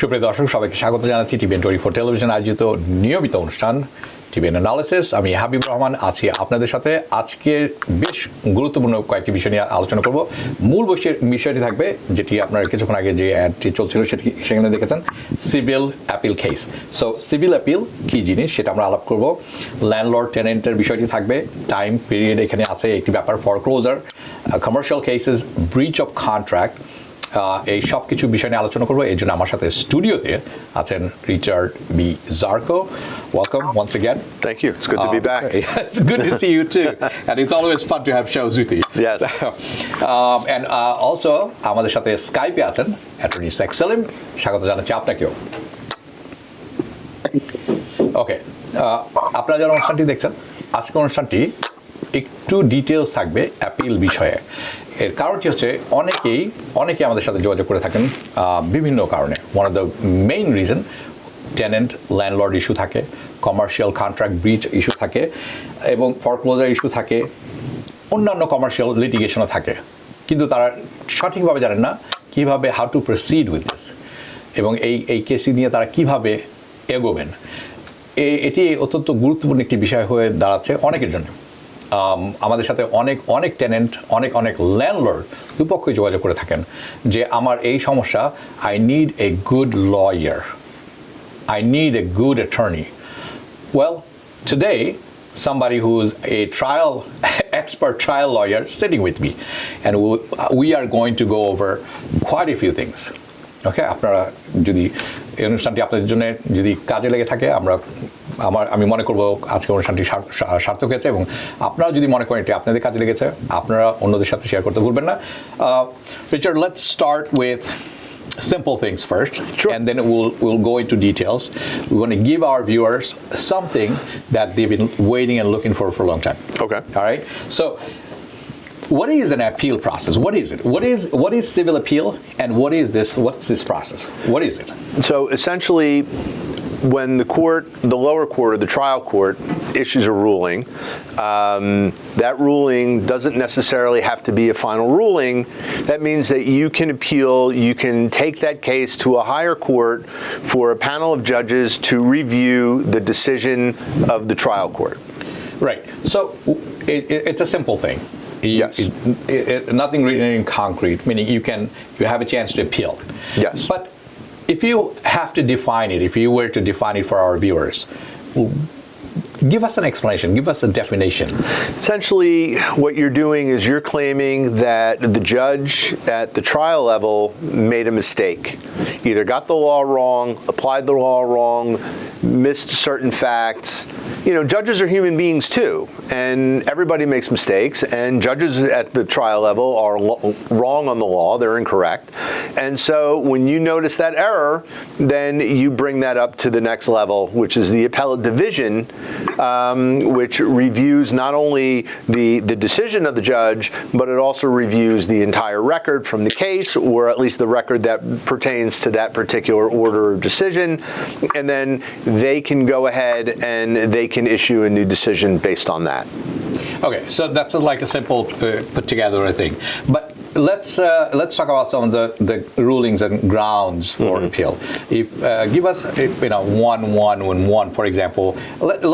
সুপ্রিয় দর্শক সবাইকে স্বাগত জানাচ্ছি টিভিএন 24 টেলিভিশন আয়োজিত নিয়মিত অনুষ্ঠান টিভিএন অ্যানালিসিস। আমি হাবিব রহমান আছি আপনাদের সাথে। আজকের বেশ গুরুত্বপূর্ণ কয়েকটি বিষয় নিয়ে আলোচনা করব। মূল বিষয়টি থাকবে যেটি আপনারা কিছুক্ষণ আগে যে অ্যাডটি চলছিল সেখানে দেখেছেন, civil appeal case. So civil appeal কী জিনিস সেটা আমরা আলাপ করব। ল্যান্ডলর্ড টেনেন্টের বিষয়টি থাকবে, টাইম পিরিয়ড এখানে আছে একটি ব্যাপার, foreclosure, commercial cases, breach of contract, এই সব কিছু বিষয় নিয়ে আলোচনা করবো। এই জন্য আমার সাথে স্টুডিওতে আছেন Richard B Jarko. Welcome once again. Thank you. It's good to be back. It's good to see you too. And it's always fun to have shows with you. Yes. And also আমাদের সাথে স্কাইপে আছেন attorney Sheikh Salim. স্বাগত জানাচ্ছি আপনাকেও। ওকে, আপনারা যারা অনুষ্ঠানটি দেখছেন, আজকের অনুষ্ঠানটি একটু ডিটেলস থাকবে অ্যাপিল বিষয়ে। এর কারণটি হচ্ছে অনেকেই আমাদের সাথে যোগাযোগ করে থাকেন বিভিন্ন কারণে। One of the main reason, tenant landlord issue থাকে, কমার্শিয়াল কন্ট্রাক্ট ব্রিচ ইস্যু থাকে এবং ফরক্লোজার ইস্যু থাকে, অন্যান্য কমার্শিয়াল লিটিগেশনও থাকে। কিন্তু তারা সঠিকভাবে জানেন না কীভাবে how to proceed with this, এবং এই কেসটি নিয়ে তারা কীভাবে এগোবেন। এটি অত্যন্ত গুরুত্বপূর্ণ একটি বিষয় হয়ে দাঁড়াচ্ছে অনেকের জন্য। আমাদের সাথে অনেক টেনেন্ট, অনেক ল্যান্ডলর্ড দুপক্ষই যোগাযোগ করে থাকেন যে আমার এই সমস্যা, I need a good lawyer, I need a good attorney. Well, today, somebody who's a expert trial lawyer sitting with me, and we are going to go over quite a few things. Okay, আপনারা যদি এই অনুষ্ঠানটি আপনাদের জন্য যদি কাজে লেগে থাকে, আমি মনে করব আজকের অনুষ্ঠানটি সার্থক হয়েছে, এবং আপনারা যদি মনে করেন এটি আপনাদের কাজে লেগেছে, আপনারা অন্যদের সাথে শেয়ার করতে ভুলবেন না। Richard, let's start with simple things first, sure. And then we'll go into details. We want to give our viewers something that they've been waiting and looking for a long time. Okay. All right. So, what is an appeal process? What is it? What is civil appeal, and what's this process? What is it? So essentially, when the lower court or the trial court issues a ruling, that ruling doesn't necessarily have to be a final ruling. That means that you can appeal, you can take that case to a higher court for a panel of judges to review the decision of the trial court. Right. So it's a simple thing. Yes. Nothing written in concrete, meaning you have a chance to appeal. Yes. But if you have to define it, if you were to define it for our viewers, give us an explanation, give us a definition. Essentially, what you're doing is you're claiming that the judge at the trial level made a mistake, either got the law wrong, applied the law wrong, missed certain facts. You know, judges are human beings too, and everybody makes mistakes, and judges at the trial level are wrong on the law, they're incorrect. And so when you notice that error, then you bring that up to the next level, which is the appellate division, which reviews not only the decision of the judge, but it also reviews the entire record from the case, or at least the record that pertains to that particular order or decision, and then they can go ahead and they can issue a new decision based on that. Okay, so that's like a simple put together thing. But let's talk about some of the rulings and grounds for appeal. If give us one, for example.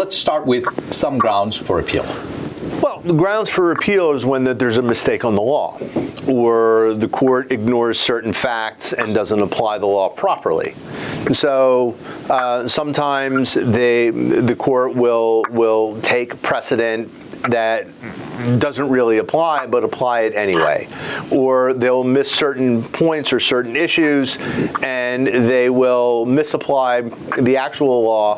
Let's start with some grounds for appeal. Well, the grounds for appeal is when there's a mistake on the law, or the court ignores certain facts and doesn't apply the law properly. So sometimes the court will take precedent that doesn't really apply, but apply it anyway. Or they'll miss certain points or certain issues, and they will misapply the actual law,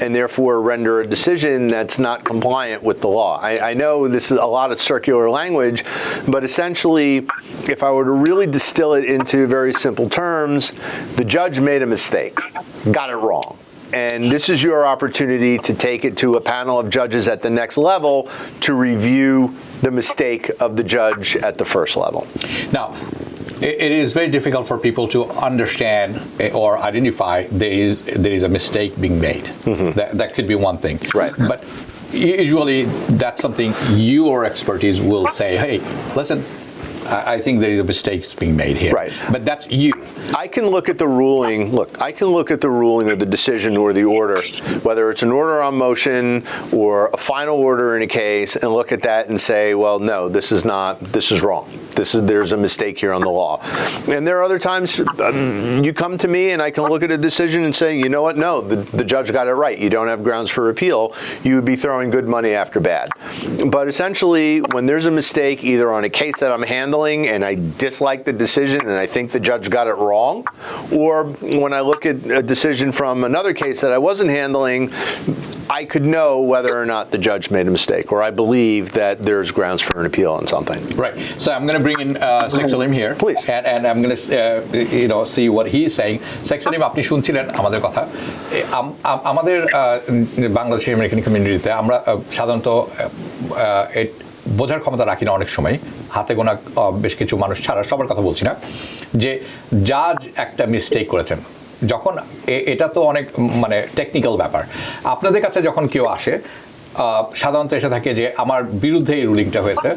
and therefore render a decision that's not compliant with the law. I know this is a lot of circular language, but essentially, if I were to really distill it into very simple terms, the judge made a mistake, got it wrong. And this is your opportunity to take it to a panel of judges at the next level to review the mistake of the judge at the first level. Now, it is very difficult for people to understand or identify there is a mistake being made. Mm-hmm. That could be one thing. Right. But usually that's something your expertise will say, hey, listen, I think there is a mistake being made here. Right. But that's you. I can look at the ruling. Look, I can look at the ruling or the decision or the order, whether it's an order on motion or a final order in a case, and look at that and say, well, no, this is wrong. There's a mistake here on the law. And there are other times you come to me and I can look at a decision and say, you know what, no, the judge got it right. You don't have grounds for appeal. You would be throwing good money after bad. But essentially, when there's a mistake either on a case that I'm handling and I dislike the decision and I think the judge got it wrong, or when I look at a decision from another case that I wasn't handling, I could know whether or not the judge made a mistake, or I believe that there's grounds for an appeal on something. Right. So I'm going to bring in Sheikh Salim here. Please. And I'm going to see what he is saying. Sheikh Salim, আপনি শুনছিলেন আমাদের কথা। আমাদের Bangladeshi American কমিউনিটিতে আমরা সাধারণত বোঝার ক্ষমতা রাখি না অনেক সময়, হাতে গোনা বেশ কিছু মানুষ ছাড়া, সবার কথা বলছি না, যে জাজ একটা মিস্টেক করেছেন। যখন এটা তো অনেক মানে টেকনিক্যাল ব্যাপার, আপনাদের কাছে যখন কেউ আসে সাধারণত এসে থাকে যে আমার বিরুদ্ধে এই রুলিংটা হয়েছে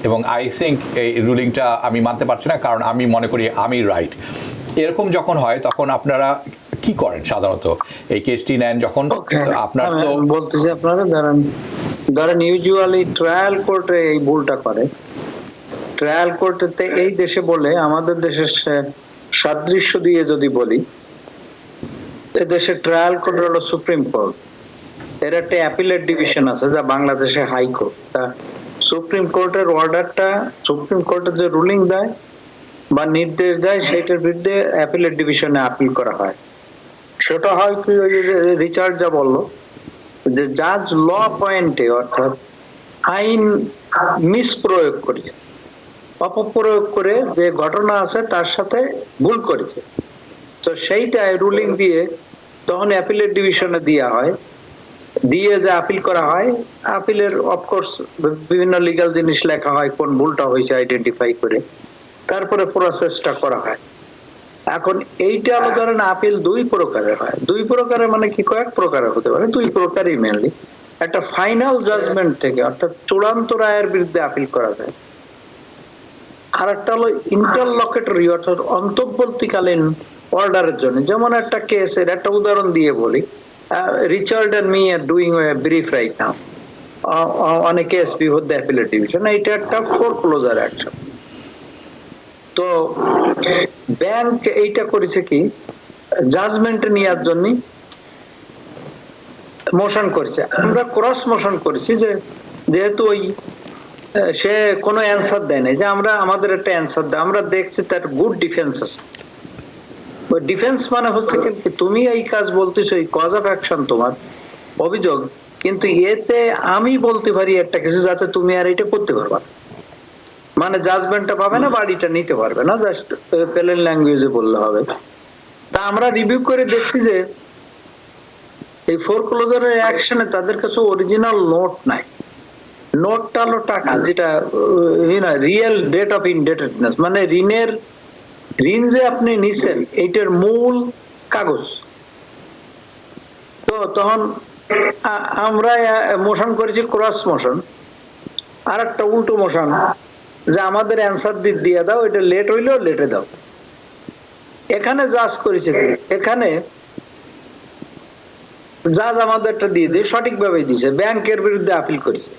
এবং আই থিঙ্ক এই রুলিংটা আমি মানতে পারছি না কারণ আমি মনে করি আমি রাইট, এরকম যখন হয় তখন আপনারা কি করেন সাধারণত? এই কেসটি নেন যখন আপনার তো বলতেছি, আপনারা ধরেন ইউজুয়ালি ট্রায়াল কোর্টে এই ভুলটা করে। ট্রায়াল কোর্টেতে এই দেশে বলে, আমাদের দেশের সাদৃশ্য দিয়ে যদি বলি, এ দেশে ট্রায়াল কোর্ট হলো সুপ্রিম কোর্ট, এর একটা অ্যাপিলেট ডিভিশন আছে যা বাংলাদেশে হাইকোর্ট। তা সুপ্রিম কোর্টের অর্ডারটা, সুপ্রিম কোর্টের যে রুলিং দেয় বা নির্দেশ দেয়, সেটার বিরুদ্ধে অ্যাপিলেট ডিভিশনে আপিল করা হয়। সেটা হয় কি, ওই রিচার্ড যা বললো যে জাজ ল পয়েন্টে অর্থাৎ আইন মিসপ্রয়োগ করেছে, অপপ্রয়োগ করে যে ঘটনা আছে তার সাথে ভুল করেছে। তো সেইটাই রুলিং দিয়ে তখন অ্যাপিলেট ডিভিশনে দেওয়া হয়, দিয়ে যে আপিল করা হয়, আপিলের অফকোর্স বিভিন্ন লিগ্যাল জিনিস লেখা হয়, কোন ভুলটা হয়েছে আইডেন্টিফাই করে, তারপরে প্রসেসটা করা হয়। এখন এইটা হলো ধরেন আপিল দুই প্রকারের হয়। দুই প্রকারের মানে কি, কয়েক প্রকারের হতে পারে, দুই প্রকারই মেনলি। একটা ফাইনাল জাজমেন্ট থেকে অর্থাৎ চূড়ান্ত রায়ের বিরুদ্ধে আপিল করা যায়, আর একটা হলো ইন্টারলকেটরি অর্থাৎ অন্তর্বর্তীকালীন অর্ডারের জন্য। যেমন একটা কেসের একটা উদাহরণ দিয়ে বলি, Richard and me are doing a brief right now on a case before the appellate division. এটা একটা foreclosure action। তো ব্যাংক এইটা করেছে কি, জাজমেন্ট নেওয়ার জন্য মোশন করেছে। আমরা ক্রস মোশন করেছি যে যেহেতু ওই সে কোনো অ্যান্সার দেয় নাই, যে আমরা আমাদের একটা অ্যান্সার দেয়, আমরা দেখছি তার গুড ডিফেন্স আছে। ডিফেন্স মানে হচ্ছে কি, তুমি এই কাজ বলতেছো, এই কজ অফ অ্যাকশন তোমার অভিযোগ, কিন্তু এতে আমি বলতে পারি একটা কিছু যাতে তুমি আর এটা করতে পারবা, মানে জাজমেন্টটা পাবে না, বাড়িটা নিতে পারবে না, জাস্ট প্লেন ল্যাঙ্গুয়েজে বললে হবে। তা আমরা রিভিউ করে দেখছি যে এই ফোরক্লোজারের অ্যাকশনে তাদের কাছে অরিজিনাল নোট নাই। নোটটা হলো টাকা, যেটা রিয়েল ডেট অফ ইনডেটেডনেস, মানে ঋণ যে আপনি নিছেন এইটার মূল কাগজ। তো তখন আমরা মোশন করেছি ক্রস মোশন, আর একটা উল্টো মোশন, যে আমাদের অ্যান্সার দিয়ে দাও, এটা লেট হইলেও লেটে দাও। এখানে জাজ করেছে, এখানে জাজ আমাদেরটা দিয়ে দিয়ে সঠিকভাবে দিয়েছে, ব্যাংকের বিরুদ্ধে আপিল করেছে।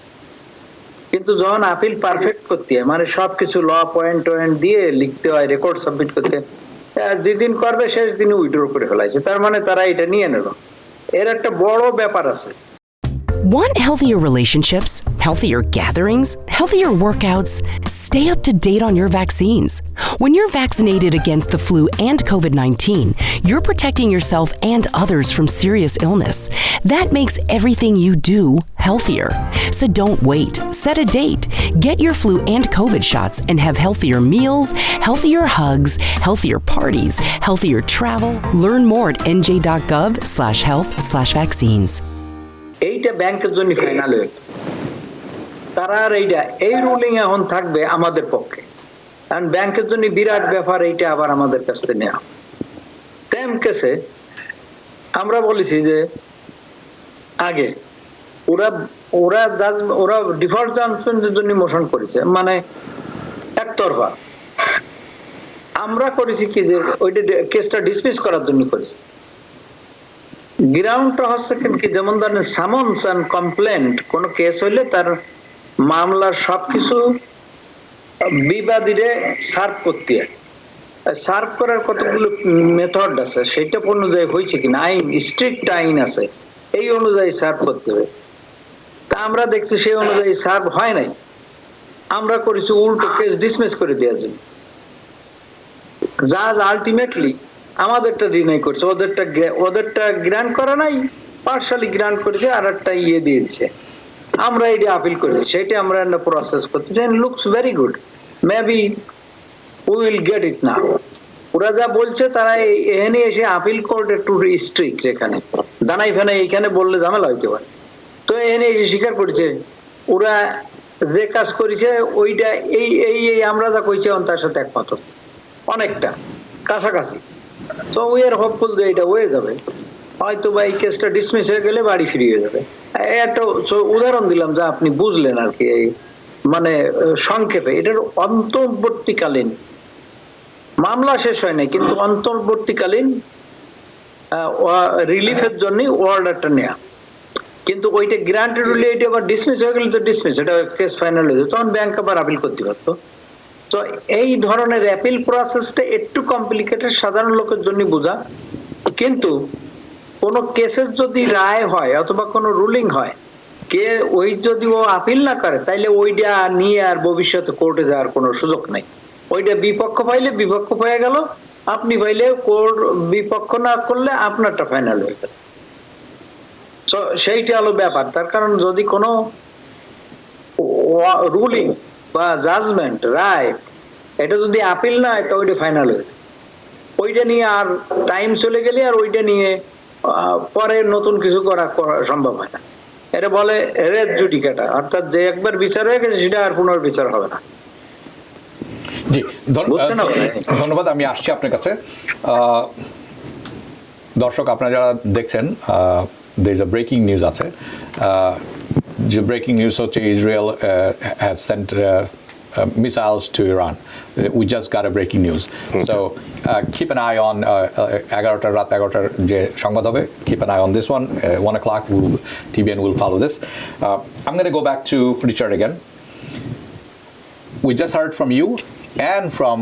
কিন্তু যখন আপিল পারফেক্ট করতে হয়, মানে সবকিছু ল পয়েন্ট দিয়ে লিখতে হয়, রেকর্ড সাবমিট করতে, যেদিন করবে শেষ দিনে উইথড্র করে ফেলাইছে, তার মানে তারা এটা নিয়ে নেব। এর একটা বড় ব্যাপার আছে। Want healthier relationships, healthier gatherings, healthier workouts? Stay up to date on your vaccines. When you're vaccinated against the flu and COVID-19, you're protecting yourself and others from serious illness. That makes everything you do healthier. So don't wait. Set a date. Get your flu and COVID shots and have healthier meals, healthier hugs, healthier parties, healthier travel. Learn more at nj.gov/health/vaccines. এইটা ব্যাংকের জন্য final হয়ে, তারা আর এই ruling এখন থাকবে আমাদের পক্ষে, কারণ ব্যাংকের জন্য বিরাট ব্যাপার এইটা আবার আমাদের কাছ থেকে নেওয়া। তেম কেসে আমরা বলেছি যে আগে ওরা ডিফল্ট জাজমেন্টের জন্য মোশন করেছে, মানে একতরফা। আমরা করেছি কি যে ওইটা কেসটা ডিসমিস করার জন্য করেছি। গ্রাউন্ডটা হচ্ছে কি, যেমন ধরেন সামন্স অ্যান্ড কমপ্লেন্ট, কোন কেস হইলে তার মামলার সবকিছু বিবাদীরে সার্ভ করতে হয়। সার্ভ করার কতগুলো মেথড আছে, সেটা অনুযায়ী হয়েছে কিনা, আইন স্ট্রিক্ট আইন আছে, এই অনুযায়ী সার্ভ করতে হবে। তা আমরা দেখছি সেই অনুযায়ী সার্ভ হয় নাই, আমরা করেছি উল্টো কেস ডিসমিস করে দেওয়ার জন্য। জাজ আলটিমেটলি আমাদেরটা ডিনাই করছে, ওদেরটা গ্রান্ট করা নাই, পার্শালি গ্রান্ট করেছে, আর একটা দিয়েছে। আমরা এটা আপিল করেছি, সেটা আমরা প্রসেস করতে চাই। Looks very good, maybe we will get it now. ওরা যা বলছে তারা এখানে এসে আপিল কোর্ট একটু স্ট্রিক্ট, এখানে দানাই ফেনাই এখানে বললে ঝামেলা হইতে পারে। তো এখানে এসে স্বীকার করছে ওরা যে কাজ করেছে ওইটা এই এই এই আমরা যা কইছি তার সাথে একমত, অনেকটা কাছাকাছি। তো উই আর হোপফুল যে এটা হয়ে যাবে, হয়তো বা এই কেসটা ডিসমিস হয়ে গেলে বাড়ি ফিরিয়ে যাবে। একটা উদাহরণ দিলাম যা আপনি বুঝলেন আর কি, এই মানে সংক্ষেপে। এটার অন্তর্বর্তীকালীন মামলা শেষ হয় নাই, কিন্তু অন্তর্বর্তীকালীন রিলিফের জন্য অর্ডারটা নেয়া, কিন্তু ওইটা গ্রান্টেড হলে এটা আবার ডিসমিস হয়ে গেলে তো ডিসমিস, এটা কেস ফাইনাল হয়ে যায়, তখন ব্যাংক আবার আপিল করতে পারতো। তো এই ধরনের অ্যাপিল প্রসেসটা একটু কমপ্লিকেটেড সাধারণ লোকের জন্য বোঝা, কিন্তু কোন কেসের যদি রায় হয় অথবা কোনো রুলিং হয়, কে ওই যদি ও আপিল না করে তাইলে ওইটা নিয়ে আর ভবিষ্যতে কোর্টে যাওয়ার কোনো সুযোগ নাই। ওইটা বিপক্ষ পাইলে বিপক্ষ হয়ে গেল, আপনি পাইলে কোর্ট বিপক্ষ না করলে আপনারটা ফাইনাল হয়ে গেল। তো সেইটা হলো ব্যাপার। তার কারণ যদি কোনো রুলিং বা জাজমেন্ট রায় এটা যদি আপিল না হয় তো ওইটা ফাইনাল হয়ে যায়, ওইটা নিয়ে আর টাইম চলে গেলে আর ওইটা নিয়ে পরে নতুন কিছু করা সম্ভব হয় না। এটা বলে রেজ জুডিকেটা, অর্থাৎ যে একবার বিচার হয়ে গেছে সেটা আর পুনর্বিচার হবে না। জি ধন্যবাদ, আমি আসছি আপনার কাছে। দর্শক আপনারা যারা দেখছেন, there is a breaking news আছে। যে ব্রেকিং নিউজ হচ্ছে Israel has sent missiles to Iran. We just got a breaking news. So keep an eye on রাত 11টার যে সংবাদ হবে, keep an eye on this one. 1 o'clock TVN will follow this. I'm going to go back to Richard again. We just heard from you and from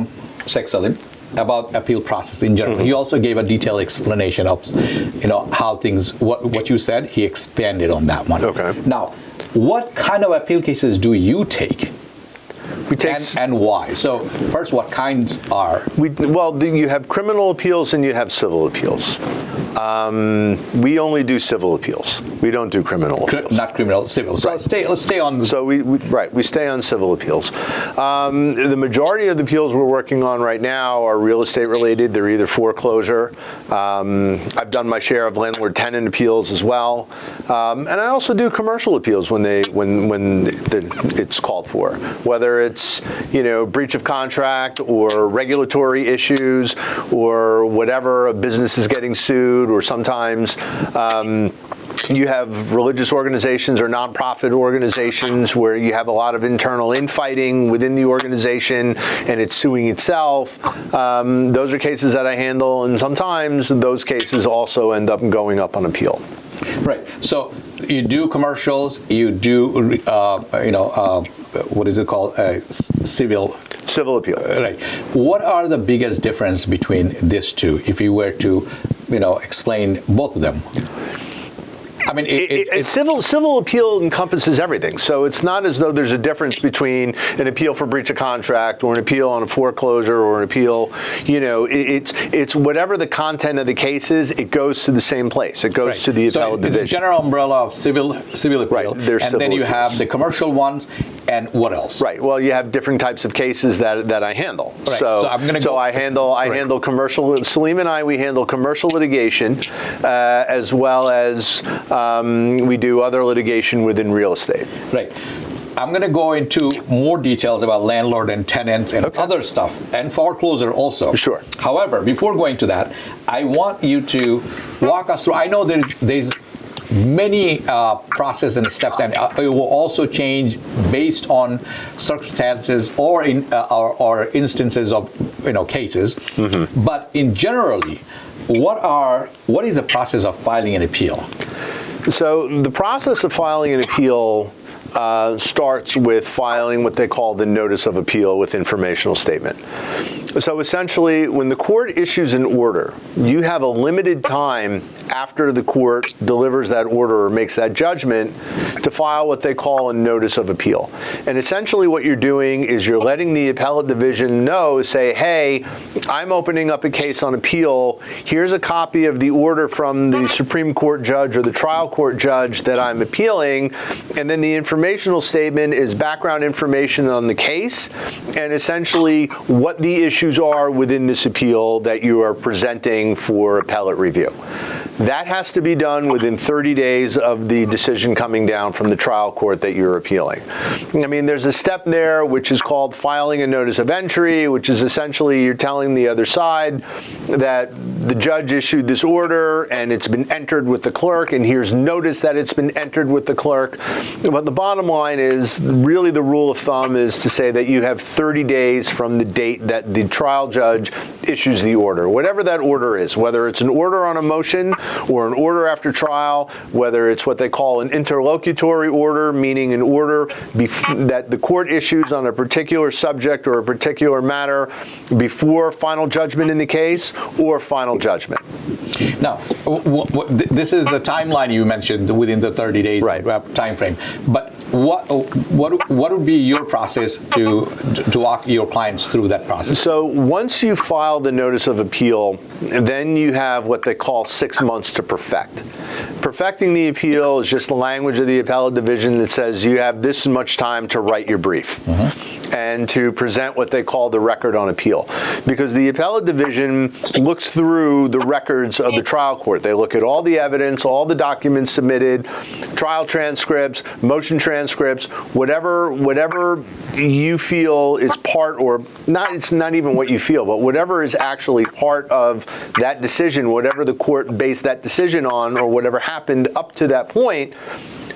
Sheikh Salim about appeal process in general. He also gave a detailed explanation of, how things, what you said. He expanded on that one. Okay. Now, what kind of appeal cases do you take? And why? So first, what kinds are? You have criminal appeals and you have civil appeals. We only do civil appeals. We don't do criminal appeals. Not criminal, civil. So right. let's stay on. So we stay on civil appeals. The majority of the appeals we're working on right now are real estate related. They're either foreclosure. I've done my share of landlord tenant appeals as well, and I also do commercial appeals when it's called for, whether it's breach of contract or regulatory issues or whatever. A business is getting sued, or sometimes you have religious organizations or nonprofit organizations where you have a lot of internal infighting within the organization and it's suing itself. Those are cases that I handle, and sometimes those cases also end up going up on appeal. Right. So you do commercials, you do, what is it called? Civil appeal. Right. What are the biggest difference between these two, if you were to, explain both of them? I mean, civil appeal encompasses everything. So it's not as though there's a difference between an appeal for breach of contract or an appeal on a foreclosure or an appeal. It's whatever the content of the case is, it goes to the same place. It goes to the appellate division. There's a general umbrella of civil appeal, There's and then you have the commercial ones, and what else? Right. Well, you have different types of cases that I handle. Right. So I'm going to I handle commercial. Salim and we handle commercial litigation as well as we do other litigation within real estate. Right. I'm going to go into more details about landlord and tenants and other stuff, and foreclosure also. Sure. However, before going to that, I want you to walk us through. I know there's many process and steps, and it will also change based on circumstances or instances of cases. But in generally, what is the process of filing an appeal? So the process of filing an appeal starts with filing what they call the notice of appeal with informational statement. So essentially, when the court issues an order, you have a limited time after the court delivers that order or makes that judgment to file what they call a notice of appeal. And essentially what you're doing is you're letting the appellate division know, say, hey, I'm opening up a case on appeal. Here's a copy of the order from the Supreme Court judge or the trial court judge that I'm appealing. And then the informational statement is background information on the case and essentially what the issues are within this appeal that you are presenting for appellate review. That has to be done within 30 days of the decision coming down from the trial court that you're appealing. I mean, there's a step there which is called filing a notice of entry, which is essentially you're telling the other side that the judge issued this order and it's been entered with the clerk, and here's notice that it's been entered with the clerk. But the bottom line is, really the rule of thumb is to say that you have 30 days from the date that the trial judge issues the order, whatever that order is, whether it's an order on a motion or an order after trial, whether it's what they call an interlocutory order, meaning an order that the court issues on a particular subject or a particular matter before final judgment in the case or final judgment. Now, this is the timeline you mentioned within the 30 days time frame. But what would be your process to walk your clients through that process? So once you file the notice of appeal, then you have what they call 6 months to perfect. Perfecting the appeal is just the language of the appellate division that says you have this much time to write your brief and to present what they call the record on appeal. Because the appellate division looks through the records of the trial court. They look at all the evidence, all the documents submitted, trial transcripts, motion transcripts, whatever you feel is part, or not, it's not even what you feel, but whatever is actually part of that decision, whatever the court based that decision on, or whatever happened up to that point,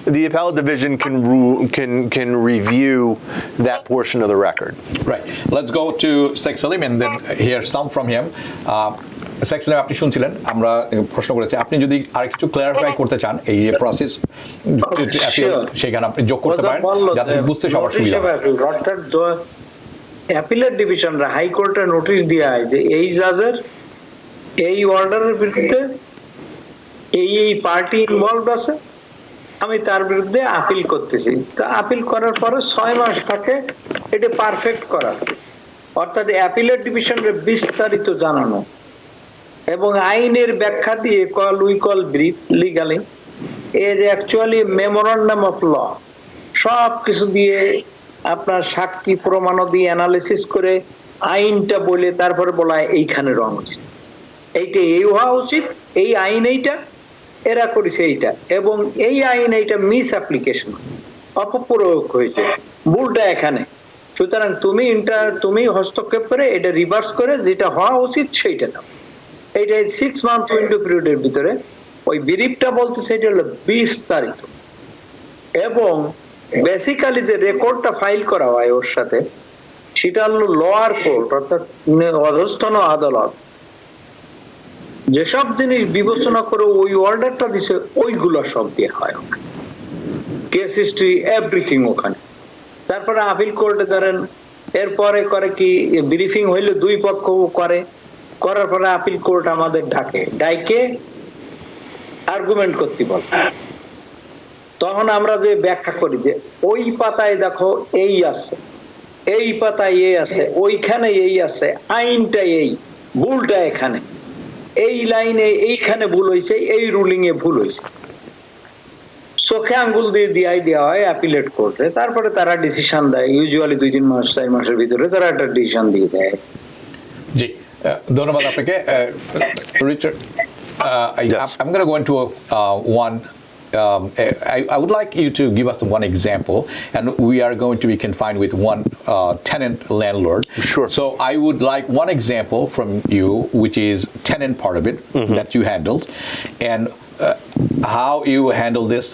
the appellate division can review that portion of the record. Right. Let's go to Sheikh Salim and then hear some from him. Sheikh Salim, আপনি শুনছিলেন, আমরা প্রশ্ন করেছি, আপনি যদি আরেকটু clarify করতে চান এই প্রসেস সেখানে আপনি যোগ করতে পারেন যাতে বুঝতে সবার সুবিধা হয়। অ্যাপিলেট ডিভিশনরা হাইকোর্টে নোটিশ দেয় যে এই জাজের এই অর্ডারের বিরুদ্ধে এই পার্টি ইনভলভ আছে, আমি তার বিরুদ্ধে আপিল করতেছি। তা আপিল করার পরে 6 মাস থাকে এটা পারফেক্ট করা, অর্থাৎ অ্যাপিলেট ডিভিশনের বিস্তারিত জানানো এবং আইনের ব্যাখ্যা দিয়ে উই কল ব্রিফ লিগালি এর অ্যাকচুয়ালি মেমোরান্ডাম অফ ল সব কিছু দিয়ে আপনার সাক্ষী প্রমাণ দিয়ে অ্যানালিসিস করে আইনটা বলে তারপরে বলা এইখানে রং হয়েছে, এইটা এই হওয়া উচিত, এই আইন এইটা এরা করেছে এইটা, এবং এই আইন এইটা মিস অ্যাপ্লিকেশন অপপ্রয়োগ হয়েছে, ভুলটা এখানে। সুতরাং তুমি হস্তক্ষেপ করে এটা রিভার্স করে যেটা হওয়া উচিত সেইটা দাও। এইটা 6 মান্থ উইন্ডো পিরিয়ডের ভিতরে ওই বিরিফটা বলতেছে এটা হলো বিস্তারিত, এবং বেসিক্যালি যে রেকর্ডটা ফাইল করা হয় ওর সাথে সেটা হলো লোয়ার কোর্ট অর্থাৎ অধস্তন আদালত যেসব জিনিস বিবেচনা করে ওই অর্ডারটা দিছে ওইগুলো সব দিয়ে হয়, কেস হিস্ট্রি এভরিথিং ওখানে। তারপরে আপিল কোর্টে ধরেন এরপরে করে কি ব্রিফিং হইলে দুই পক্ষ করে, করার পরে আপিল কোর্ট আমাদের ডাইকে আর্গুমেন্ট করতে বলে, তখন আমরা যে ব্যাখ্যা করি যে ওই পাতায় দেখো এই আছে, এই পাতায় এই আছে, ওইখানে এই আছে, আইনটা এই, ভুলটা এখানে, এই লাইনে এইখানে ভুল হয়েছে, এই রুলিং এ ভুল হয়েছে, চোখে আঙ্গুল দিয়ে দেওয়া হয় অ্যাপিলেট কোর্টে। তারপরে তারা ডিসিশন দেয়, ইউজুয়ালি 2-3 মাস 4 মাসের ভিতরে তারা একটা ডিসিশন দিয়ে দেয়। জি, ধন্যবাদ আপনাকে। Richard, I'm going to go into one. I would like you to give us one example, and we are going to be confined with one tenant landlord. Sure. So I would like one example from you, which is tenant part of it that you handled, and how you handle this,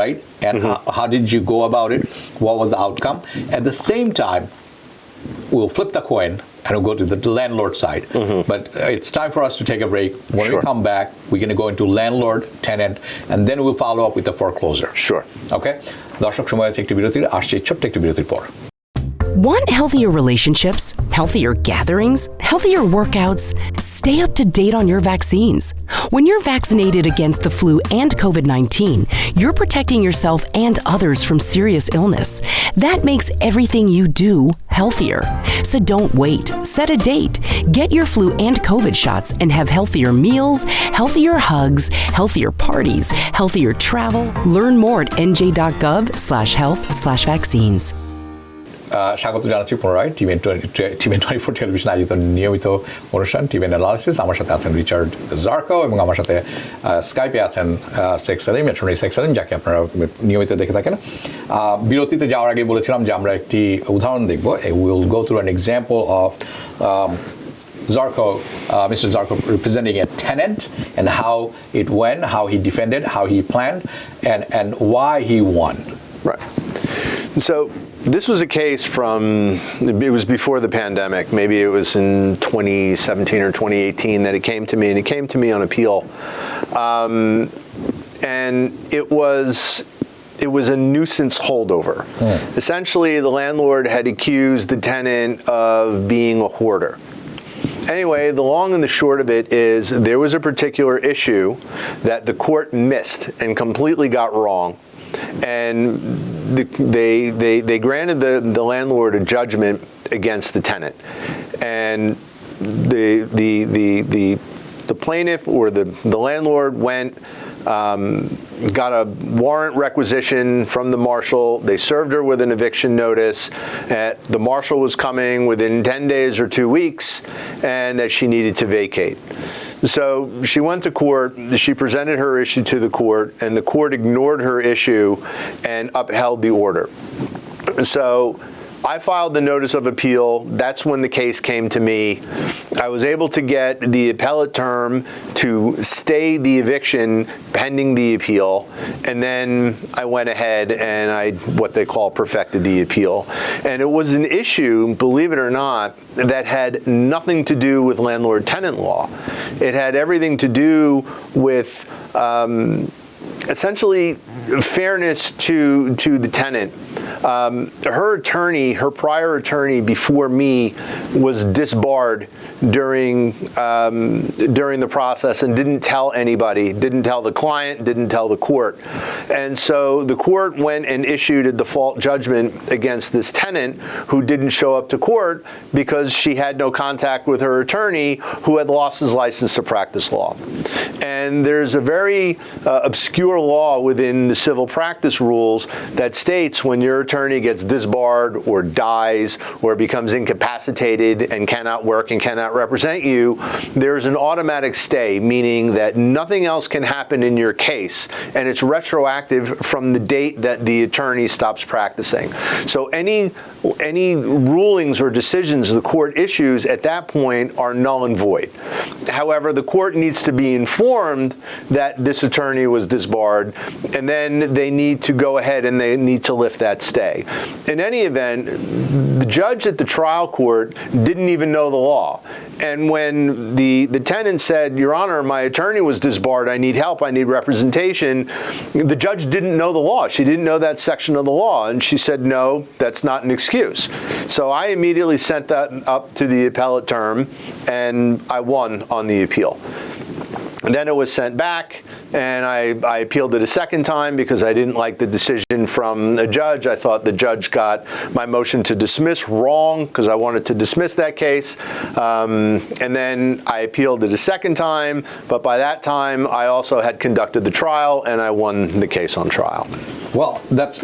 right? And how did you go about it? What was the outcome? At the same time, we'll flip the coin and we'll go to the landlord side. But it's time for us to take a break. When we come back, we're going to go into landlord, tenant, and then we'll follow up with the foreclosure. Sure. Okay? দর্শক সময় আছে একটি বিরতির, আসছে ছোট্ট একটি বিরতির পর। Want healthier relationships, healthier gatherings, healthier workouts? Stay up to date on your vaccines. When you're vaccinated against the flu and COVID-19, you're protecting yourself and others from serious illness. That makes everything you do healthier. So don't wait. Set a date. Get your flu and COVID shots and have healthier meals, healthier hugs, healthier parties, healthier travel. Learn more at nj.gov/health/vaccines. স্বাগত জানাচ্ছি পুনরায় টিভেন 24 television আয়োজিত নিয়মিত অনুষ্ঠান টিভেন analysis. আমার সাথে আছেন Richard জার্কো এবং আমার সাথে স্কাইপে আছেন শেখ সালিম, অ্যাটর্নি শেখ সালিম, যাকে আপনারা নিয়মিত দেখে থাকেন। বিরতিতে যাওয়ার আগে বলেছিলাম যে আমরা একটি উদাহরণ দেখব। Will go through an example of Zarco, Mr. Zarco representing a tenant and how it went, how he defended, how he planned, and why he won. Right. So this was a case it was before the pandemic. Maybe it was in 2017 or 2018 that it came to me, and it came to me on appeal. And it was a nuisance holdover. Essentially, the landlord had accused the tenant of being a hoarder. Anyway, the long and the short of it is there was a particular issue that the court missed and completely got wrong. And they granted the landlord a judgment against the tenant. And the plaintiff or the landlord went, got a warrant requisition from the marshal. They served her with an eviction notice. The marshal was coming within 10 days or 2 weeks, and that she needed to vacate. So she went to court, she presented her issue to the court, and the court ignored her issue and upheld the order. So I filed the notice of appeal. That's when the case came to me. I was able to get the appellate term to stay the eviction pending the appeal, and then I went ahead and what they call perfected the appeal. And it was an issue, believe it or not, that had nothing to do with landlord-tenant law. It had everything to do with essentially fairness to the tenant. Her prior attorney before me was disbarred during the process and didn't tell anybody, didn't tell the client, didn't tell the court. And so the court went and issued a default judgment against this tenant who didn't show up to court because she had no contact with her attorney who had lost his license to practice law. And there's a very obscure law within the civil practice rules that states when your attorney gets disbarred or dies or becomes incapacitated and cannot work and cannot represent you, there's an automatic stay, meaning that nothing else can happen in your case, and it's retroactive from the date that the attorney stops practicing. So any rulings or decisions the court issues at that point are null and void. However, the court needs to be informed that this attorney was disbarred, and then they need to go ahead and they need to lift that stay. In any event, the judge at the trial court didn't even know the law. And when the tenant said, "Your Honor, my attorney was disbarred, I need help, I need representation," the judge didn't know the law. She didn't know that section of the law. And she said, "No, that's not an excuse." So I immediately sent that up to the appellate term, and I won on the appeal. And then it was sent back, and I appealed it a second time because I didn't like the decision from the judge. I thought the judge got my motion to dismiss wrong because I wanted to dismiss that case. And then I appealed it a second time, but by that time I also had conducted the trial and I won the case on trial. Well, that's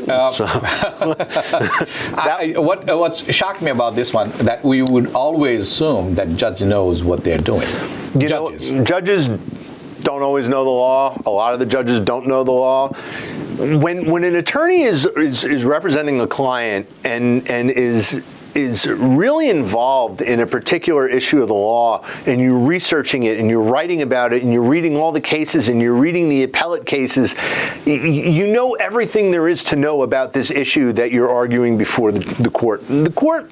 what's shocked me about this one, that we would always assume that judge knows what they're doing. Judges don't always know the law. A lot of the judges don't know the law. When an attorney is representing a client and is is really involved in a particular issue of the law, and you're researching it and you're writing about it and you're reading all the cases and you're reading the appellate cases, you know everything there is to know about this issue that you're arguing before the court. The court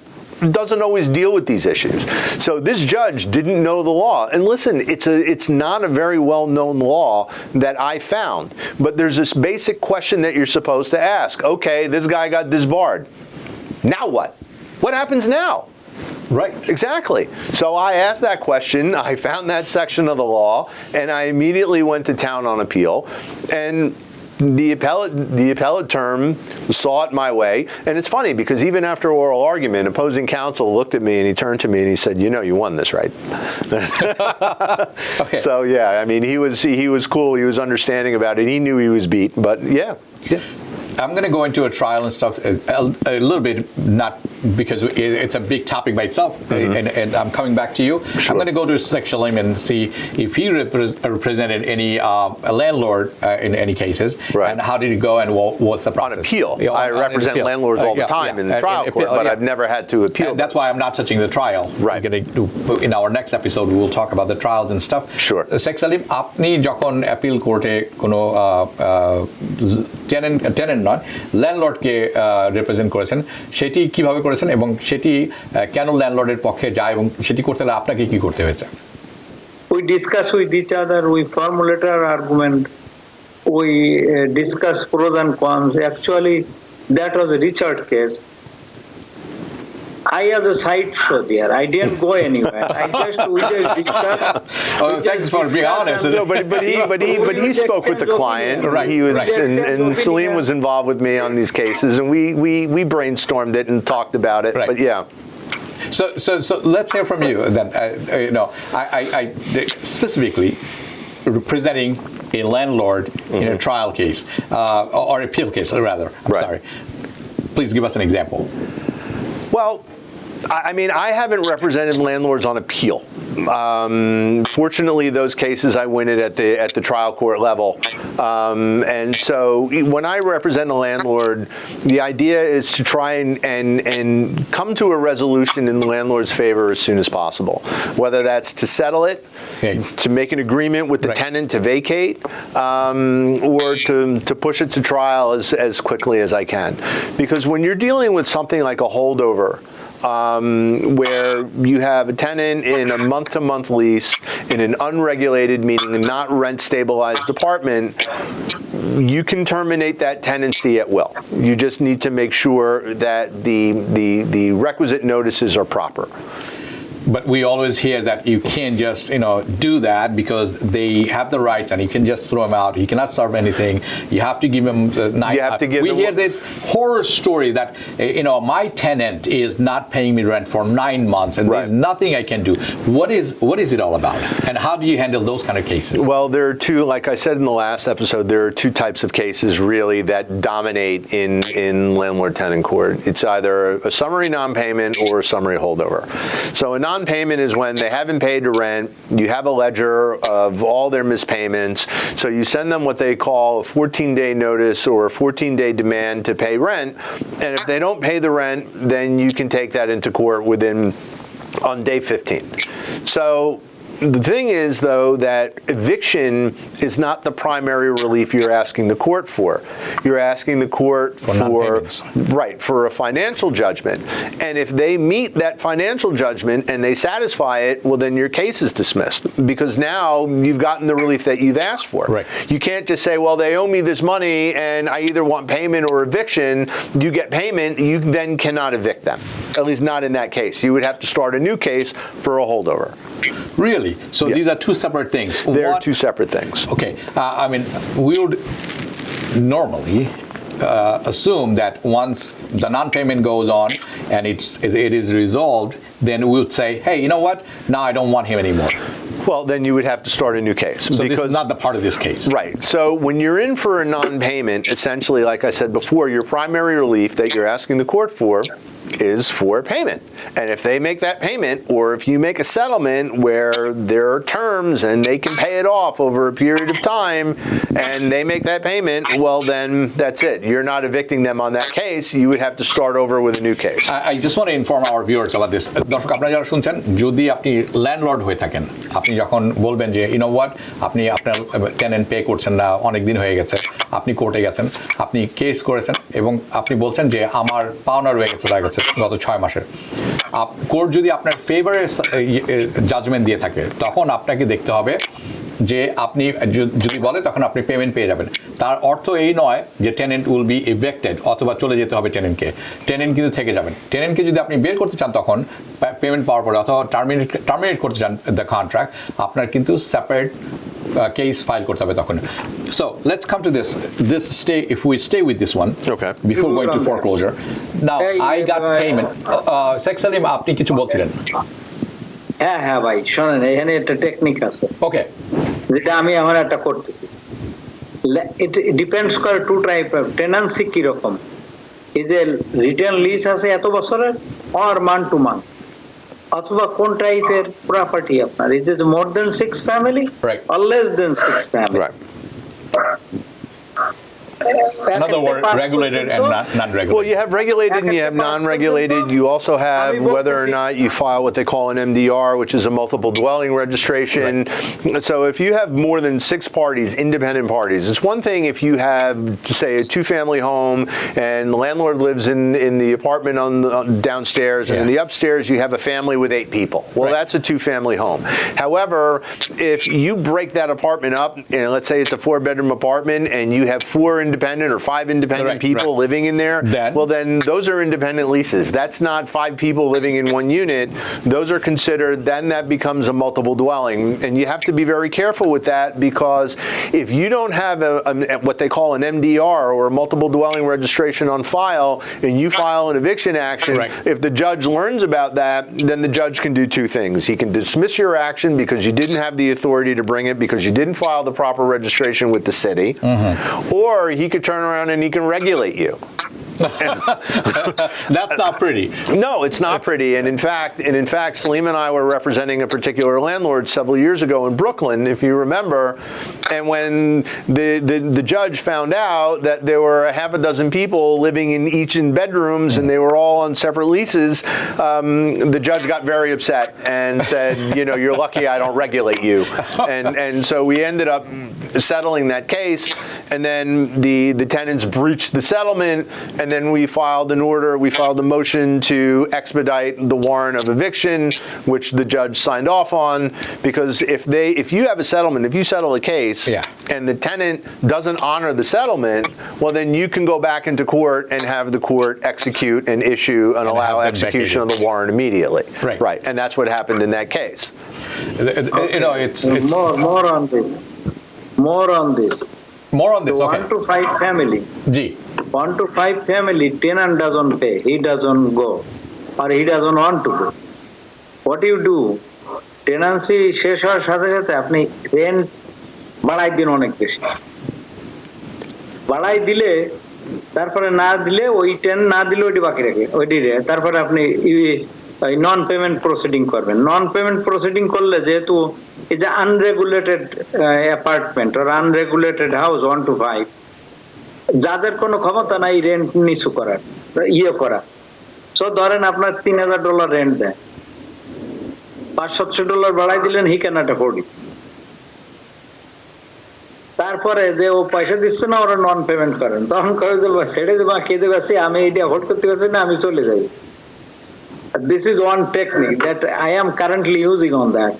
doesn't always deal with these issues. So this judge didn't know the law. And listen, it's not a very well-known law that I found. But there's this basic question that you're supposed to ask. Okay, this guy got disbarred. Now what? What happens now? Right. Exactly. So I asked that question, I found that section of the law, and I immediately went to town on appeal. And the appellate term saw it my way. And it's funny because even after oral argument, opposing counsel looked at me and he turned to me and he said, you know, you won this, right? Okay. So yeah, I mean, he was cool. He was understanding about it. He knew he was beat, but yeah. I'm going to go into a trial and stuff a little bit, not because it's a big topic by itself, and I'm coming back to you. Sure. I'm going to go to Salim and see if he represented any landlord in any cases, right. And how did it go, and what's the process? On appeal. Yeah, I represent landlords all the time in the trial court, but I've never had to appeal. And that's why I'm not touching the trial. Right. We're going to do, in our next episode, we will talk about the trials and stuff. Sure. Sheikh Salim, আপনি যখন appeal কোর্টে কোনো tenant নয় ল্যান্ডলর্ডকে represent করেছেন, সেটি কিভাবে করেছেন এবং সেটি কেন ল্যান্ডলর্ডের পক্ষে যায় এবং সেটি করতে হলে আপনাকে কি করতে হয়েছে? We discuss with each other, we formulate our argument, we discuss pros and cons. Actually, that was a Richard case. I have a sideshow there. I didn't go anywhere. We just discussed. Oh, thanks for being honest. No, but he spoke with the client. Right. He was, Right. and Salim was involved with me on these cases, and we brainstormed it and talked about it. Right. But yeah. So let's hear from you then. I specifically representing a landlord in a trial case or appeal case, rather. I'm sorry. Please give us an example. Well, I mean, I haven't represented landlords on appeal. Fortunately, those cases I win it at the trial court level, and so when I represent a landlord, the idea is to try and come to a resolution in the landlord's favor as soon as possible. Whether that's to settle it, to make an agreement with the tenant to vacate, or to push it to trial as quickly as I can, because when you're dealing with something like a holdover, where you have a tenant in a month-to-month lease in an unregulated, meaning a not rent-stabilized apartment, you can terminate that tenancy at will. You just need to make sure that the requisite notices are proper. But we always hear that you can't just, do that because they have the rights and you can just throw them out. You cannot serve anything. You have to give them night. We hear this horror story that, my tenant is not paying me rent for 9 months and there's nothing I can do. What is it all about? And how do you handle those kind of cases? Well, there are two, like I said in the last episode, there are two types of cases really that dominate in landlord-tenant court. It's either a summary non-payment or a summary holdover. So a non-payment is when they haven't paid the rent, you have a ledger of all their mispayments, so you send them what they call a 14-day notice or a 14-day demand to pay rent, and if they don't pay the rent, then you can take that into court on day 15. So the thing is, though, that eviction is not the primary relief you're asking the court for. You're asking the court for a financial judgment. And if they meet that financial judgment and they satisfy it, well, then your case is dismissed because now you've gotten the relief that you've asked for. Right. You can't just say, well, they owe me this money and I either want payment or eviction. You get payment, you then cannot evict them, at least not in that case. You would have to start a new case for a holdover. Really? So these are two separate things. They're two separate things. Okay. I mean, we would normally assume that once the non-payment goes on and it is resolved, then we would say, hey, you know what? Now I don't want him anymore. Well, then you would have to start a new case. So this is not the part of this case. Right. So when you're in for a non-payment, essentially, like I said before, your primary relief that you're asking the court for is for payment. And if they make that payment, or if you make a settlement where there are terms and they can pay it off over a period of time, and they make that payment, well, then that's it. You're not evicting them on that case. You would have to start over with a new case. I just want to inform our viewers about this. দর্শক আপনারা যারা শুনছেন, যদি আপনি landlord হয়ে থাকেন, আপনি যখন বলবেন যে ইউ নো হোয়াট, আপনি আপনার টেনেন্ট পে করছেন না, অনেক দিন হয়ে গেছে, আপনি কোর্টে গেছেন, আপনি কেস করেছেন এবং আপনি বলছেন যে আমার পাওনা রয়ে গেছে তার কাছে গত 6 মাসের, কোর্ট যদি আপনার ফেভারে জাজমেন্ট দিয়ে থাকে, তখন আপনাকে দেখতে হবে যে আপনি যদি বলে তখন আপনি পেমেন্ট পেয়ে যাবেন। তার অর্থ এই নয় যে টেনেন্ট উইল বি ইভেক্টেড অথবা চলে যেতে হবে টেনেন্টকে। টেনেন্ট কিন্তু থেকে যাবেন। টেনেন্টকে যদি আপনি বের করতে চান তখন পেমেন্ট পাওয়ার পরে অথবা টার্মিনেট করতে চান দ্য কন্ট্রাক্ট, আপনার কিন্তু separate case file korte hobe tokhon. So let's come to this stay, if we stay with this one, okay, before going to foreclosure. Now I got payment. Sheikh Salim, আপনি কিছু বলছিলেন? হ্যাঁ ভাই শুনেন, এখানে একটা টেকনিক আছে, ওকে, যেটা আমি আমার একটা করতেছি। ইট ডিপেন্ডস করে টু টাইপ অফ টেনান্সি কি রকম, এই যে রিটেন লিজ আছে এত বছরের, অর মান টু মান, অথবা কোন টাইপের প্রপার্টি আপনার, is it more than 6 family or less than 6 family. In other words, regulated and non-regulated. Well, you have regulated and you have non-regulated. You also have whether or not you file what they call an MDR, which is a multiple dwelling registration. Right. So if you have more than 6 parties, independent parties, it's one thing if you have, say, a 2-family home and the landlord lives in the apartment on the downstairs, and in the upstairs you have a family with 8 people. Well, that's a 2-family home. However, if you break that apartment up, and let's say it's a 4-bedroom apartment and you have 4 independent or 5 independent people living in there, then those are independent leases. That's not 5 people living in one unit. Those are considered, then that becomes a multiple dwelling. And you have to be very careful with that, because if you don't have what they call an MDR, or a multiple dwelling registration on file, and you file an eviction action, if the judge learns about that, then the judge can do 2 things. He can dismiss your action because you didn't have the authority to bring it, because you didn't file the proper registration with the city, or he could turn around and he can regulate you. That's not pretty. No, it's not pretty. And in fact, Salim and I were representing a particular landlord several years ago in Brooklyn, if you remember. And when the judge found out that there were a half a dozen people living in each in bedrooms and they were all on separate leases, the judge got very upset and said, you know, you're lucky I don't regulate you. And so we ended up settling that case. And then the tenants breached the settlement, and then we filed an order. We filed a motion to expedite the warrant of eviction, which the judge signed off on, because if you have a settlement, if you settle a case, and the tenant doesn't honor the settlement, well, then you can go back into court and have the court execute and issue and allow execution of the warrant immediately. Right, and that's what happened in that case. You know, it's more on this. More on this. Okay. 1 to 5 family. 1 to 5 family, tenant doesn't pay. He doesn't go, or he doesn't want to go. What do you do? Tenancy শেষ হওয়ার সাথে সাথে আপনি rent বাড়াই দিন, অনেক বেশি বাড়াই দিলে, তারপরে না দিলে ওই টেন্ট না দিলে ওইটি বাকি রাখে, ওইটি তারপরে আপনি নন পেমেন্ট প্রসিডিং করবেন। নন পেমেন্ট প্রসিডিং করলে, যেহেতু এই যে আনরেগুলেটেড অ্যাপার্টমেন্ট আর আনরেগুলেটেড হাউস 1 to 5, যাদের কোনো ক্ষমতা নাই রেন্ট নিচু করার, করা, সো ধরেন আপনার $3,000 রেন্ট দেয়, $500-700 বাড়াই দিলেন, হি ক্যানট অ্যাফোর্ড ইট। তারপরে যে ও পয়সা দিচ্ছে না, ওরা নন পেমেন্ট করেন, তখন করে দেবো ছেড়ে দেবো, খেতে পারছি, আমি এইটা অ্যাফোর্ড করতে পারছি না, আমি চলে যাই। This is one technique that I am currently using on that.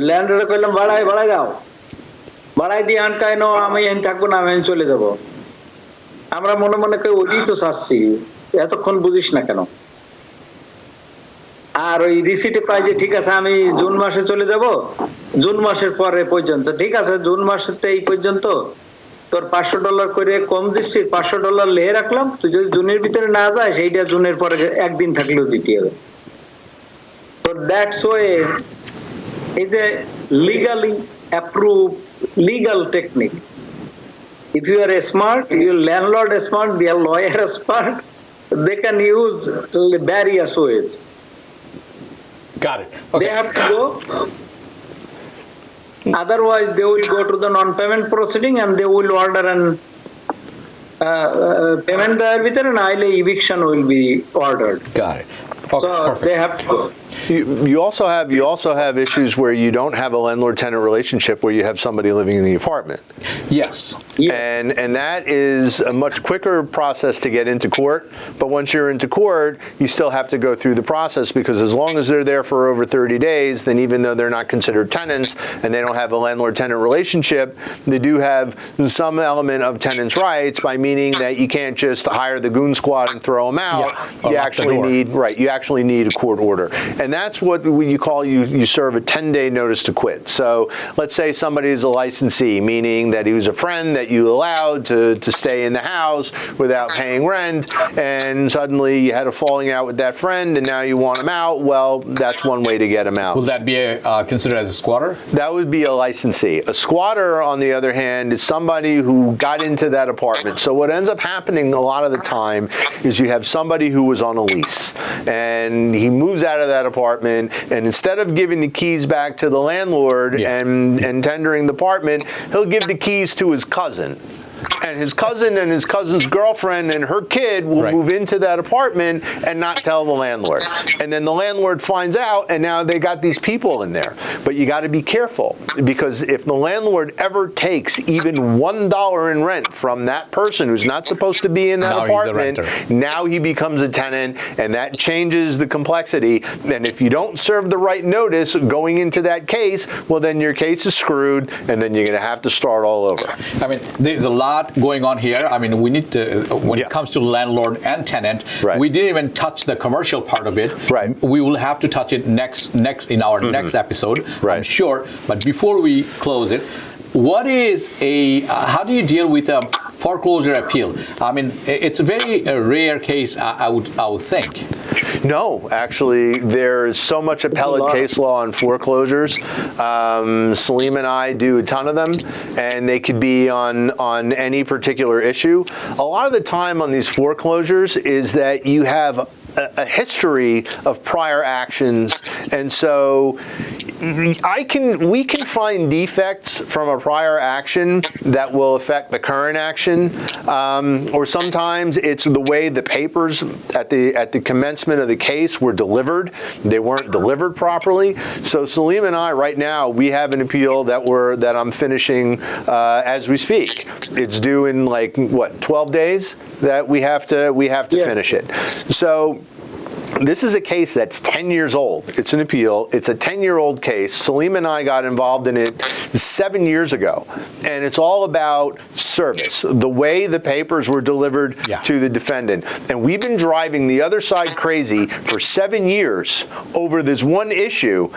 ল্যান্ডলর্ডে কইলাম বাড়াই দাও, বাড়াই দিয়ে আনকাই নো, আমি এখানে থাকবো না, আমি চলে যাব। আমরা মনে মনে কই ওই তো চাচ্ছি, এতক্ষণ বুঝিস না কেন? আর ওই রিসিটে পাই যে ঠিক আছে আমি জুন মাসে চলে যাব, জুন মাসের পরে পর্যন্ত ঠিক আছে, জুন মাসের এই পর্যন্ত তোর $500 করে কম দিচ্ছি, $500 লেহে রাখলাম, তুই যদি জুনের ভিতরে না যায় সেইটা জুনের পরে একদিন থাকলেও দিতে হবে। তো that's way is a legally approved legal technique. If you are smart, your landlord is smart, your lawyer is smart, they can use various ways. Got it. Okay. They have to go. Otherwise, they will go to the non-payment proceeding and they will order an payment there and eviction will be ordered. Got it. Okay, So perfect. they have to go. You also have issues where you don't have a landlord-tenant relationship where you have somebody living in the apartment. Yes. Yeah. And that is a much quicker process to get into court. But once you're into court, you still have to go through the process, because as long as they're there for over 30 days, then even though they're not considered tenants and they don't have a landlord-tenant relationship, they do have some element of tenants' rights, by meaning that you can't just hire the goon squad and throw them out. Yeah, or You lock the actually door. you actually need a court order. And that's what you serve a 10-day notice to quit. So let's say somebody is a licensee, meaning that he was a friend that you allowed to stay in the house without paying rent, and suddenly you had a falling out with that friend and now you want him out. Well, that's one way to get him out. Will that be considered as a squatter? That would be a licensee. A squatter, on the other hand, is somebody who got into that apartment. So what ends up happening a lot of the time is you have somebody who was on a lease and he moves out of that apartment, and instead of giving the keys back to the landlord and tendering the apartment, he'll give the keys to his cousin. And his cousin's girlfriend and her kid will move into that apartment and not tell the landlord. And then the landlord finds out, and now they got these people in there. But you got to be careful, because if the landlord ever takes even $1 in rent from that person who's not supposed to be in that apartment, now he becomes a tenant, and that changes the complexity. And if you don't serve the right notice going into that case, well, then your case is screwed, and then you're going to have to start all over. I mean, there's a lot going on here. I mean, we need to, when it comes to landlord and tenant, we didn't even touch the commercial part of it. Right. We will have to touch it next in our next episode, I'm sure. But before we close it, what is how do you deal with a foreclosure appeal? I mean, it's a very rare case, I would think. No, actually, there's so much appellate case law on foreclosures. Salim and I do a ton of them, and they could be on any particular issue. A lot of the time on these foreclosures is that you have a history of prior actions, and so we can find defects from a prior action that will affect the current action, or sometimes it's the way the papers at the commencement of the case were delivered. They weren't delivered properly. So Salim and I right now, we have an appeal that I'm finishing as we speak. It's due in 12 days that we have to finish it. So this is a case that's 10 years old. It's an appeal. It's a 10-year-old case. Salim and I got involved in it 7 years ago. And it's all about service, the way the papers were delivered to the defendant. And we've been driving the other side crazy for 7 years over this one issue,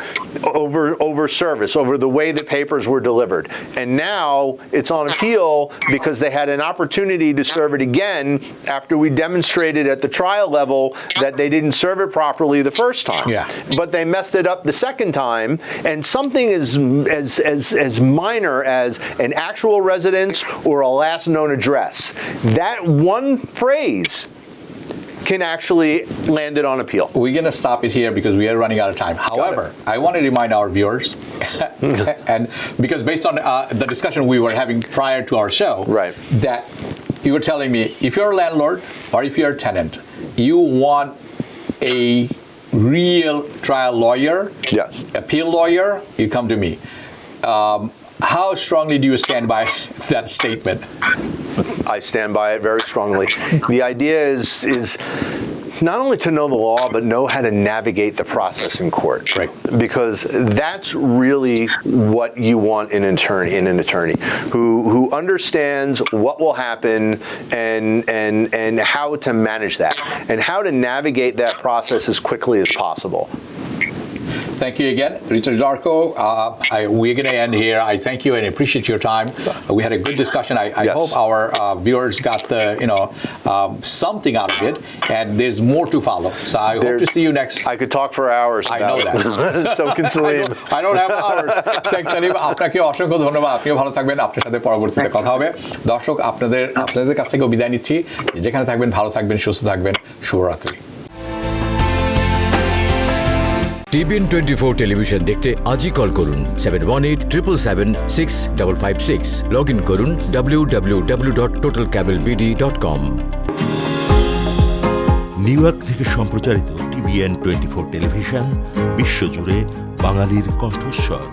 over service, over the way the papers were delivered. And now it's on appeal because they had an opportunity to serve it again after we demonstrated at the trial level that they didn't serve it properly the first time. But they messed it up the second time, and something as minor as an actual residence or a last known address, that one phrase can actually land it on appeal. We're going to stop it here because we are running out of time. However, I want to remind our viewers, and because based on the discussion we were having prior to our show, that you were telling me if you're a landlord or if you're a tenant, you want a real trial lawyer, appeal lawyer, you come to me. How strongly do you stand by that statement? I stand by it very strongly. The idea is not only to know the law, but know how to navigate the process in court. Because that's really what you want in an attorney who understands what will happen and how to manage that and how to navigate that process as quickly as possible. Thank you again, Richard Zarco. We're going to end here. I thank you and appreciate your time. We had a good discussion. I Yes. hope our viewers got something out of it, and there's more to follow. So I hope to see you next. I could talk for hours I know about that. it. So can Salim. I don't have hours. Sheikh Salim, আপনাকে অসংখ্য ধন্যবাদ। আপনিও ভালো থাকবেন। আপনার সাথে পরবর্তীতে কথা হবে। দর্শক, আপনাদের কাছ থেকে বিদায় নিচ্ছি। যেখানে থাকবেন ভালো থাকবেন, সুস্থ থাকবেন। শুভরাত্রি। TBN 24 টেলিভিশন দেখতে আজই কল করুন 7187776556। লগ ইন করুন www.totalcablebd.com। নিউ ইয়র্ক থেকে সম্প্রচারিত TBN 24 টেলিভিশন বিশ্বজুড়ে বাঙালির কণ্ঠস্বর।